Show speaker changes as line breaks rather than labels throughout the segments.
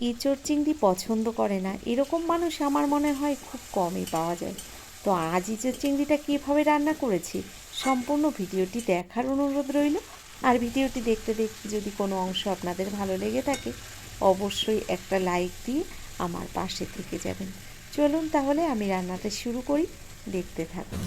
এঁচোড় চিংড়ি পছন্দ করে না এরকম মানুষ আমার মনে হয় খুব কমই পাওয়া যায়। তো আজ এঁচোড় চিংড়িটা কীভাবে রান্না করেছি সম্পূর্ণ ভিডিওটি দেখার অনুরোধ রইল। আর ভিডিওটি দেখতে দেখতে যদি কোনো অংশ আপনাদের ভালো লেগে থাকে অবশ্যই একটা লাইক দিয়ে আমার পাশে থেকে যাবেন। চলুন তাহলে আমি রান্নাটা শুরু করি, দেখতে থাকুন।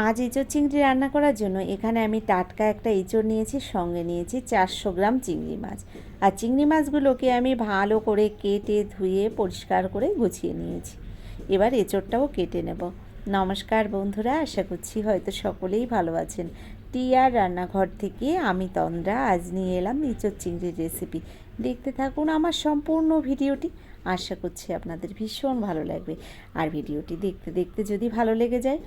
আজ এঁচোড় চিংড়ি রান্না করার জন্য এখানে আমি টাটকা একটা এঁচোড় নিয়েছি, সঙ্গে নিয়েছি 400 গ্রাম চিংড়ি মাছ। আর চিংড়ি মাছগুলোকে আমি ভালো করে কেটে ধুয়ে পরিষ্কার করে গুছিয়ে নিয়েছি। এবার এঁচোড়টাও কেটে নেব। নমস্কার বন্ধুরা, আশা করছি হয়তো সকলেই ভালো আছেন। টিয়ার রান্নাঘর থেকে আমি তন্দ্রা আজ নিয়ে এলাম এঁচোড় চিংড়ির রেসিপি। দেখতে থাকুন আমার সম্পূর্ণ ভিডিওটি, আশা করছি আপনাদের ভীষণ ভালো লাগবে। আর ভিডিওটি দেখতে দেখতে যদি ভালো লেগে যায়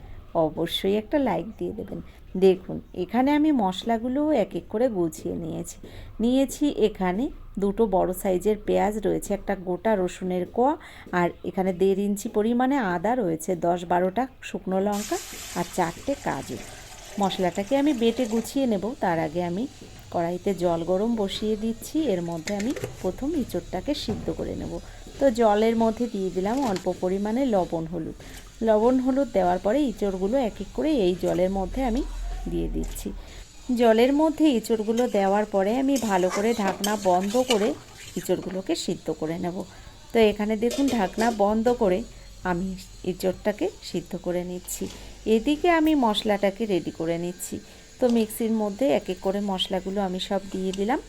অবশ্যই একটা লাইক দিয়ে দেবেন। দেখুন এখানে আমি মশলাগুলো এক এক করে গুছিয়ে নিয়েছি। এখানে দুটো বড় সাইজের পেঁয়াজ রয়েছে, একটা গোটা রসুনের কোয়া, আর এখানে 1.5 ইঞ্চি পরিমাণে আদা রয়েছে, 10-12টা শুকনো লঙ্কা আর 4টে কাজু। মশলাটাকে আমি বেটে গুছিয়ে নেব। তার আগে আমি কড়াইতে জল গরম বসিয়ে দিচ্ছি। এর মধ্যে আমি প্রথম এঁচোড়টাকে সিদ্ধ করে নেব। তো জলের মধ্যে দিয়ে দিলাম অল্প পরিমাণে লবণ হলুদ দেওয়ার পরে এঁচোড়গুলো এক এক করে এই জলের মধ্যে আমি দিয়ে দিচ্ছি। জলের মধ্যে এঁচোড়গুলো দেওয়ার পরে আমি ভালো করে ঢাকনা বন্ধ করে এঁচোড়গুলোকে সিদ্ধ করে নেব। তো এখানে দেখুন ঢাকনা বন্ধ করে আমি এঁচোড়টাকে সিদ্ধ করে নিচ্ছি। এদিকে আমি মশলাটাকে রেডি করে নিচ্ছি। তো মিক্সির মধ্যে এক এক করে মশলাগুলো আমি সব দিয়ে দিলাম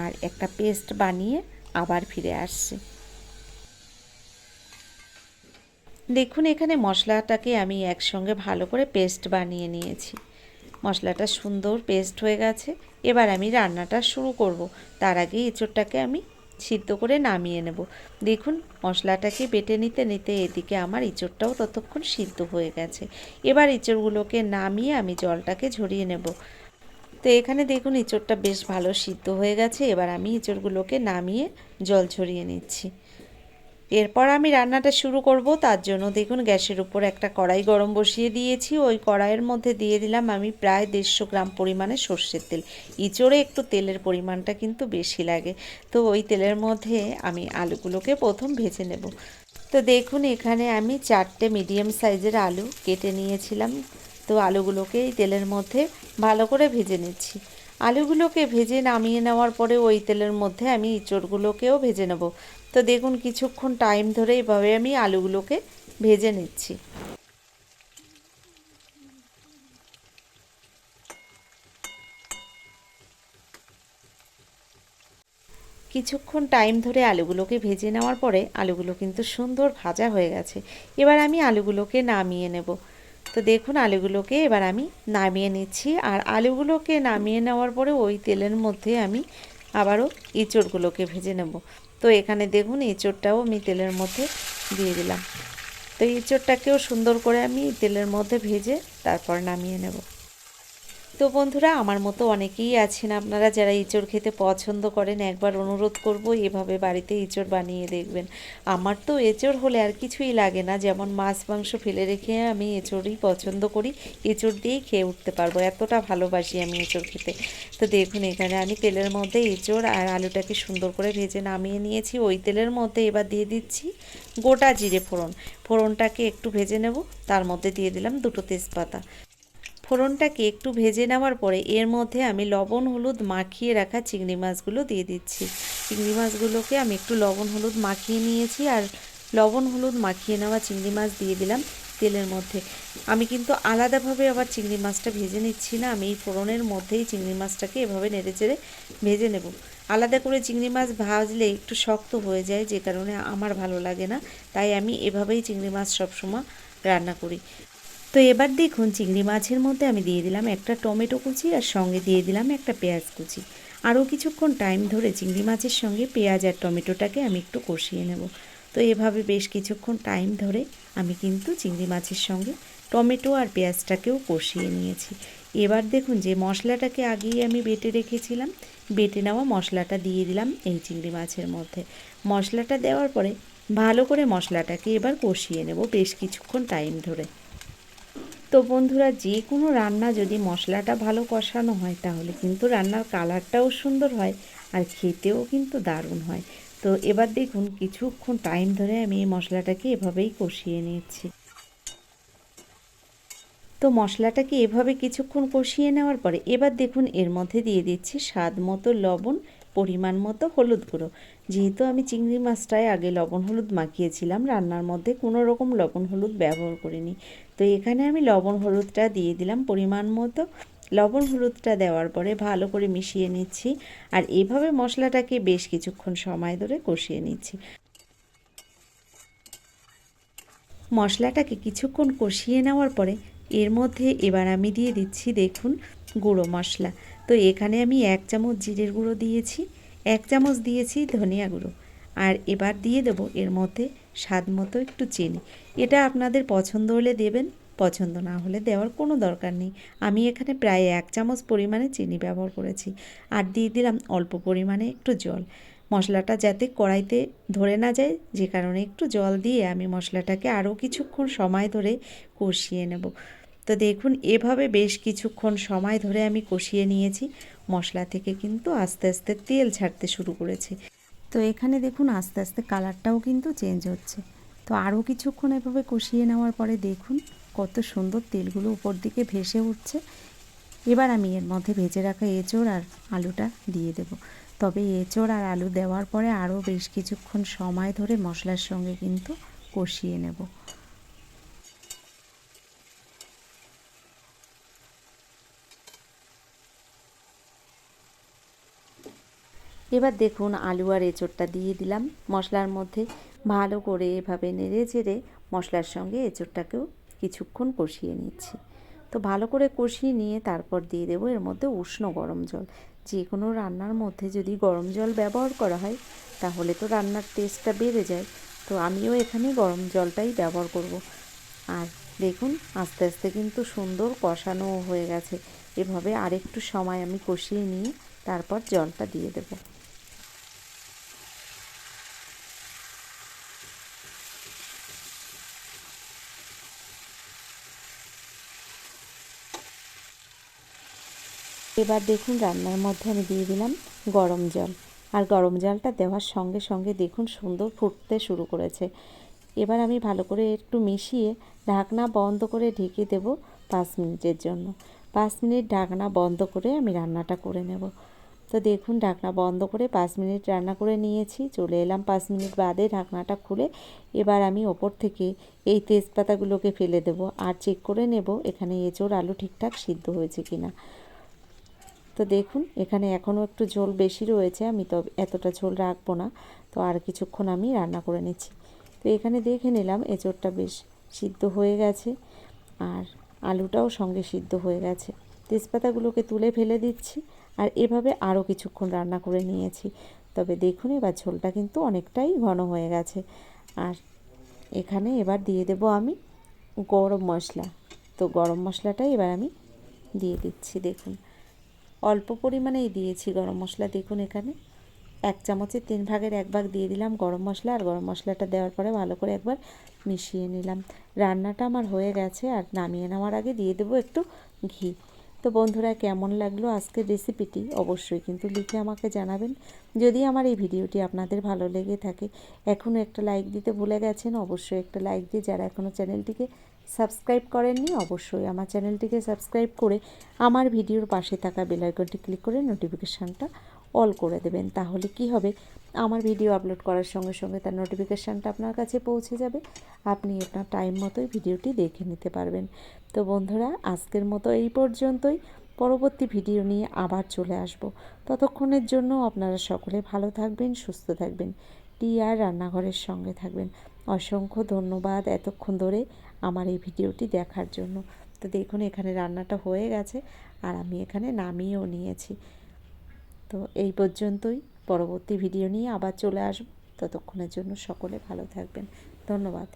আর একটা পেস্ট বানিয়ে আবার ফিরে আসছি। দেখুন এখানে মশলাটাকে আমি একসঙ্গে ভালো করে পেস্ট বানিয়ে নিয়েছি। মশলাটা সুন্দর পেস্ট হয়ে গেছে। এবার আমি রান্নাটা শুরু করব। তার আগে এঁচোড়টাকে আমি সিদ্ধ করে নামিয়ে নেব। দেখুন মশলাটাকে বেটে নিতে নিতে এদিকে আমার এঁচোড়টাও ততক্ষণ সিদ্ধ হয়ে গেছে। এবার এঁচোড়গুলোকে নামিয়ে আমি জলটাকে ঝরিয়ে নেব। তো এখানে দেখুন এঁচোড়টা বেশ ভালো সিদ্ধ হয়ে গেছে। এবার আমি এঁচোড়গুলোকে নামিয়ে জল ঝরিয়ে নিচ্ছি। এরপর আমি রান্নাটা শুরু করব। তার জন্য দেখুন গ্যাসের উপর একটা কড়াই গরম বসিয়ে দিয়েছি। ওই কড়াইয়ের মধ্যে দিয়ে দিলাম আমি প্রায় 150 গ্রাম পরিমাণে সর্ষের তেল। এঁচোড়ে একটু তেলের পরিমাণটা কিন্তু বেশি লাগে। তো ওই তেলের মধ্যে আমি আলুগুলোকে প্রথম ভেজে নেব। তো দেখুন এখানে আমি 4টে মিডিয়াম সাইজের আলু কেটে নিয়েছিলাম। তো আলুগুলোকে এই তেলের মধ্যে ভালো করে ভেজে নিচ্ছি। আলুগুলোকে ভেজে নামিয়ে নেওয়ার পরে ওই তেলের মধ্যে আমি এঁচোড়গুলোকেও ভেজে নেব। তো দেখুন কিছুক্ষণ টাইম ধরে এইভাবে আমি আলুগুলোকে ভেজে নিচ্ছি। কিছুক্ষণ টাইম ধরে আলুগুলোকে ভেজে নেওয়ার পরে আলুগুলো কিন্তু সুন্দর ভাজা হয়ে গেছে। এবার আমি আলুগুলোকে নামিয়ে নেব। তো দেখুন আলুগুলোকে এবার আমি নামিয়ে নিচ্ছি। আর আলুগুলোকে নামিয়ে নেওয়ার পরে ওই তেলের মধ্যে আমি আবারও এঁচোড়গুলোকে ভেজে নেব। তো এখানে দেখুন এঁচোড়টাও আমি তেলের মধ্যে দিয়ে দিলাম। তো এঁচোড়টাকেও সুন্দর করে আমি তেলের মধ্যে ভেজে তারপর নামিয়ে নেব। তো বন্ধুরা আমার মতো অনেকেই আছেন আপনারা যারা এঁচোড় খেতে পছন্দ করেন, একবার অনুরোধ করব এভাবে বাড়িতে এঁচোড় বানিয়ে দেখবেন। আমার তো এঁচোড় হলে আর কিছুই লাগে না, যেমন মাছ মাংস ফেলে রেখে আমি এঁচোড়ই পছন্দ করি। এঁচোড় দিয়েই খেয়ে উঠতে পারবো, এতটা ভালোবাসি আমি এঁচোড় খেতে। তো দেখুন এখানে আমি তেলের মধ্যে এঁচোড় আর আলুটাকে সুন্দর করে ভেজে নামিয়ে নিয়েছি। ওই তেলের মধ্যে এবার দিয়ে দিচ্ছি গোটা জিরে ফোড়ন। ফোড়নটাকে একটু ভেজে নেব। তার মধ্যে দিয়ে দিলাম দুটো তেজপাতা। ফোড়নটাকে একটু ভেজে নেওয়ার পরে এর মধ্যে আমি লবণ হলুদ মাখিয়ে রাখা চিংড়ি মাছগুলো দিয়ে দিচ্ছি। চিংড়ি মাছগুলোকে আমি একটু লবণ হলুদ মাখিয়ে নিয়েছি আর লবণ হলুদ মাখিয়ে নেওয়া চিংড়ি মাছ দিয়ে দিলাম তেলের মধ্যে। আমি কিন্তু আলাদাভাবে আবার চিংড়ি মাছটা ভেজে নিচ্ছি না, আমি এই ফোড়নের মধ্যেই চিংড়ি মাছটাকে এভাবে নেড়েচেড়ে ভেজে নেব। আলাদা করে চিংড়ি মাছ ভাজলে একটু শক্ত হয়ে যায়, যে কারণে আমার ভালো লাগে না। তাই আমি এভাবেই চিংড়ি মাছ সবসময় রান্না করি। তো এবার দেখুন চিংড়ি মাছের মধ্যে আমি দিয়ে দিলাম একটা টমেটো কুচি আর সঙ্গে দিয়ে দিলাম একটা পেঁয়াজ কুচি। আরও কিছুক্ষণ টাইম ধরে চিংড়ি মাছের সঙ্গে পেঁয়াজ আর টমেটোটাকে আমি একটু কষিয়ে নেব। তো এভাবে বেশ কিছুক্ষণ টাইম ধরে আমি কিন্তু চিংড়ি মাছের সঙ্গে টমেটো আর পেঁয়াজটাকেও কষিয়ে নিয়েছি। এবার দেখুন যে মশলাটাকে আগেই আমি বেটে রেখেছিলাম, বেটে নেওয়া মশলাটা দিয়ে দিলাম এই চিংড়ি মাছের মধ্যে। মশলাটা দেওয়ার পরে ভালো করে মশলাটাকে এবার কষিয়ে নেব বেশ কিছুক্ষণ টাইম ধরে। তো বন্ধুরা, যে কোনো রান্না যদি মশলাটা ভালো কষানো হয় তাহলে কিন্তু রান্নার কালারটাও সুন্দর হয় আর খেতেও কিন্তু দারুণ হয়। তো এবার দেখুন কিছুক্ষণ টাইম ধরে আমি এই মশলাটাকে এভাবেই কষিয়ে নিচ্ছি। তো মশলাটাকে এভাবে কিছুক্ষণ কষিয়ে নেওয়ার পরে এবার দেখুন এর মধ্যে দিয়ে দিচ্ছি স্বাদ মতো লবণ, পরিমাণ মতো হলুদ গুঁড়ো। যেহেতু আমি চিংড়ি মাছটায় আগে লবণ হলুদ মাখিয়েছিলাম, রান্নার মধ্যে কোনো রকম লবণ হলুদ ব্যবহার করিনি। তো এখানে আমি লবণ হলুদটা দিয়ে দিলাম পরিমাণ মতো। লবণ হলুদটা দেওয়ার পরে ভালো করে মিশিয়ে নিচ্ছি আর এভাবে মশলাটাকে বেশ কিছুক্ষণ সময় ধরে কষিয়ে নিচ্ছি। মশলাটাকে কিছুক্ষণ কষিয়ে নেওয়ার পরে এর মধ্যে এবার আমি দিয়ে দিচ্ছি দেখুন গুঁড়ো মশলা। তো এখানে আমি 1 চামচ জিরের গুঁড়ো দিয়েছি, 1 চামচ দিয়েছি ধনিয়া গুঁড়ো, আর এবার দিয়ে দেবো এর মধ্যে স্বাদ মতো একটু চিনি। এটা আপনাদের পছন্দ হলে দেবেন, পছন্দ না হলে দেওয়ার কোনো দরকার নেই। আমি এখানে প্রায় 1 চামচ পরিমাণে চিনি ব্যবহার করেছি। আর দিয়ে দিলাম অল্প পরিমাণে একটু জল, মশলাটা যাতে কড়াইতে ধরে না যায়, যে কারণে একটু জল দিয়ে আমি মশলাটাকে আরও কিছুক্ষণ সময় ধরে কষিয়ে নেব। তো দেখুন এভাবে বেশ কিছুক্ষণ সময় ধরে আমি কষিয়ে নিয়েছি। মশলা থেকে কিন্তু আস্তে আস্তে তেল ছাড়তে শুরু করেছে। তো এখানে দেখুন আস্তে আস্তে কালারটাও কিন্তু চেঞ্জ হচ্ছে। তো আরও কিছুক্ষণ এভাবে কষিয়ে নেওয়ার পরে দেখুন কত সুন্দর তেলগুলো উপর দিকে ভেসে উঠছে। এবার আমি এর মধ্যে ভেজে রাখা এঁচোড় আর আলুটা দিয়ে দেব। তবে এঁচোড় আর আলু দেওয়ার পরে আরও বেশ কিছুক্ষণ সময় ধরে মশলার সঙ্গে কিন্তু কষিয়ে নেব। এবার দেখুন আলু আর এঁচোড়টা দিয়ে দিলাম মশলার মধ্যে। ভালো করে এভাবে নেড়ে চেড়ে মশলার সঙ্গে এঁচোড়টাকেও কিছুক্ষণ কষিয়ে নিচ্ছি। তো ভালো করে কষিয়ে নিয়ে তারপর দিয়ে দেবো এর মধ্যে উষ্ণ গরম জল। যে কোনো রান্নার মধ্যে যদি গরম জল ব্যবহার করা হয় তাহলে তো রান্নার টেস্টটা বেড়ে যায়। তো আমিও এখানে গরম জলটাই ব্যবহার করব। আর দেখুন আস্তে আস্তে কিন্তু সুন্দর কষানো হয়ে গেছে। এভাবে আরেকটু সময় আমি কষিয়ে নিয়ে তারপর জলটা দিয়ে দেবো। এবার দেখুন রান্নার মধ্যে আমি দিয়ে দিলাম গরম জল, আর গরম জলটা দেওয়ার সঙ্গে সঙ্গে দেখুন সুন্দর ফুটতে শুরু করেছে। এবার আমি ভালো করে একটু মিশিয়ে ঢাকনা বন্ধ করে ঢেকে দেব 5 মিনিটের জন্য। 5 মিনিট ঢাকনা বন্ধ করে আমি রান্নাটা করে নেব। তো দেখুন ঢাকনা বন্ধ করে 5 মিনিট রান্না করে নিয়েছি। চলে এলাম 5 মিনিট বাদে ঢাকনাটা খুলে। এবার আমি ওপর থেকে এই তেজপাতাগুলোকে ফেলে দেব আর চেক করে নেব এখানে এঁচোড় আলু ঠিকঠাক সিদ্ধ হয়েছে কিনা। তো দেখুন এখানে এখনও একটু ঝোল বেশি রয়েছে, আমি তো এতটা ঝোল রাখবো না। তো আর কিছুক্ষণ আমি রান্না করে নিচ্ছি। তো এখানে দেখে নিলাম এঁচোড়টা বেশ সিদ্ধ হয়ে গেছে আর আলুটাও সঙ্গে সিদ্ধ হয়ে গেছে। তেজপাতাগুলোকে তুলে ফেলে দিচ্ছি আর এভাবে আরও কিছুক্ষণ রান্না করে নিয়েছি। তবে দেখুন এবার ঝোলটা কিন্তু অনেকটাই ঘন হয়ে গেছে। আর এখানে এবার দিয়ে দেব আমি গরম মশলা। তো গরম মশলাটাই এবার আমি দিয়ে দিচ্ছি। দেখুন অল্প পরিমাণেই দিয়েছি গরম মশলা। দেখুন এখানে 1 চামচের 3 ভাগের 1 ভাগ দিয়ে দিলাম গরম মশলা, আর গরম মশলাটা দেওয়ার পরে ভালো করে একবার মিশিয়ে নিলাম। রান্নাটা আমার হয়ে গেছে আর নামিয়ে নেওয়ার আগে দিয়ে দেবো একটু ঘি। তো বন্ধুরা, কেমন লাগলো আজকের রেসিপিটি অবশ্যই কিন্তু লিখে আমাকে জানাবেন। যদি আমার এই ভিডিওটি আপনাদের ভালো লেগে থাকে, এখনও একটা লাইক দিতে ভুলে গেছেন, অবশ্যই একটা লাইক দিয়ে যারা এখনও চ্যানেলটিকে সাবস্ক্রাইব করেননি অবশ্যই আমার চ্যানেলটিকে সাবস্ক্রাইব করে আমার ভিডিওর পাশে থাকা বেল আইকনটি ক্লিক করে নোটিফিকেশানটা অল করে দেবেন। তাহলে কি হবে, আমার ভিডিও আপলোড করার সঙ্গে সঙ্গে তার নোটিফিকেশানটা আপনার কাছে পৌঁছে যাবে। আপনি আপনার টাইম মতোই ভিডিওটি দেখে নিতে পারবেন। তো বন্ধুরা, আজকের মতো এই পর্যন্তই। পরবর্তী ভিডিও নিয়ে আবার চলে আসব। ততক্ষণের জন্য আপনারা সকলে ভালো থাকবেন, সুস্থ থাকবেন, টিআর রান্নাঘরের সঙ্গে থাকবেন। অসংখ্য ধন্যবাদ এতক্ষণ ধরে আমার এই ভিডিওটি দেখার জন্য। তো দেখুন এখানে রান্নাটা হয়ে গেছে আর আমি এখানে নামিয়েও নিয়েছি। তো এই পর্যন্তই, পরবর্তী ভিডিও নিয়ে আবার চলে আসব। ততক্ষণের জন্য সকলে ভালো থাকবেন। ধন্যবাদ।